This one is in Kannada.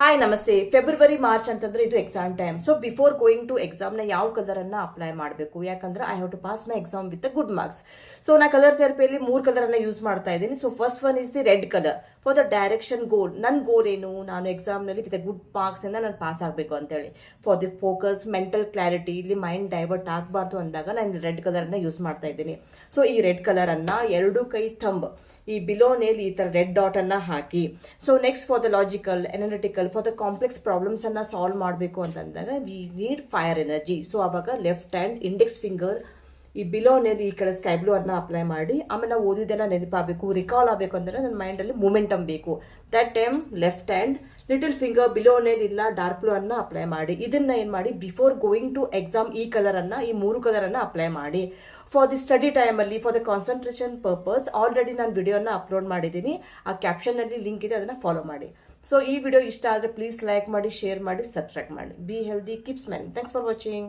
ಹಾಯ್ ನಮಸ್ತೆ. ಫೆಬ್ರವರಿ ಮಾರ್ಚ್ ಅಂತಂದ್ರೆ ಇದು exam time. So before going to exam ನ ಯಾವ ಕಲರ್ ಅನ್ನ ಅಪ್ಲೈ ಮಾಡಬೇಕು, ಯಾಕಂದ್ರೆ I have to pass my exam with good marks. So ನಾ ಕಲರ್ ಥೆರಪಿಯಲ್ಲಿ 3 ಕಲರ್ ಅನ್ನ ಯೂಸ್ ಮಾಡ್ತಾ ಇದ್ದೀನಿ. So first one is the red colour for the direction goal. ನನ್ನ ಗೋಲ್ ಏನು, ನಾನು ಎಕ್ಸಾಮ್ ನಲ್ಲಿ ವಿತ್ ಗುಡ್ ಮಾರ್ಕ್ಸ್ ಇಂದ ನಾನು ಪಾಸ್ ಆಗಬೇಕು ಅಂತೇಳಿ. For the focus, mental clarity, ಇಲ್ಲಿ ಮೈಂಡ್ ಡೈವರ್ಟ್ ಆಗಬಾರ್ದು ಅಂದಾಗ ನಾನು ರೆಡ್ ಕಲರ್ ಅನ್ನ ಯೂಸ್ ಮಾಡ್ತಾ ಇದ್ದೀನಿ. ಸೊ ಈ ರೆಡ್ ಕಲರ್ ಅನ್ನ 2 ಕೈ ಥಂಬ್ ಈ ಬಿಲೋನೇಲಿ ಈ ತರ ರೆಡ್ ಡಾಟ್ ಅನ್ನ ಹಾಕಿ. So next for the logical, analytical, for the complex problems ಅನ್ನ ಸಾಲ್ವ್ ಮಾಡಬೇಕು ಅಂತಂದಾಗ we need fire energy. So ಅವಾಗ ಲೆಫ್ಟ್ ಹ್ಯಾಂಡ್ ಇಂಡೆಕ್ಸ್ ಫಿಂಗರ್ ಈ ಬಿಲೋನಲ್ಲಿ ಈ ಕಡೆ ಸ್ಕೈ ಬ್ಲೂ ಅನ್ನ ಅಪ್ಲೈ ಮಾಡಿ, ಆಮೇಲೆ ನಾವು ಓದಿದೆಲ್ಲ ನೆನಪಾಗಬೇಕು, ರಿಕಾಲ್ ಆಗಬೇಕು ಅಂದ್ರೆ ನನ್ನ ಮೈಂಡ್ ಅಲ್ಲಿ ಮೂಮೆಂಟಮ್ ಬೇಕು. That time left hand little finger ಬಿಲೋನೇಲ್ ಇಲ್ಲ ಡಾರ್ಕ್ ಬ್ಲೂ ಅನ್ನ ಅಪ್ಲೈ ಮಾಡಿ. ಇದನ್ನ ಏನ್ ಮಾಡಿ, ಬಿಫೋರ್ ಗೋಯಿಂಗ್ ಟು ಎಕ್ಸಾಮ್ ಈ ಕಲರ್ ಅನ್ನ, ಈ 3 ಕಲರ್ ಅನ್ನ ಅಪ್ಲೈ ಮಾಡಿ. ಫಾರ್ ದಿ ಸ್ಟಡಿ ಟೈಮ್ ಅಲ್ಲಿ, for the concentration purpose already ನಾನು ವಿಡಿಯೋನ ಅಪ್ಲೋಡ್ ಮಾಡಿದ್ದೀನಿ. ಆ ಕ್ಯಾಪ್ಷನ್ ಅಲ್ಲಿ ಲಿಂಕ್ ಇದೆ, ಅದನ್ನ ಫಾಲೋ ಮಾಡಿ. ಸೊ ಈ ವಿಡಿಯೋ ಇಷ್ಟ ಆದ್ರೆ ಪ್ಲೀಸ್ ಲೈಕ್ ಮಾಡಿ, ಶೇರ್ ಮಾಡಿ, ಸಬ್ಸ್ಕ್ರೈಬ್ ಮಾಡಿ. Be healthy, keep smiling. Thanks for watching.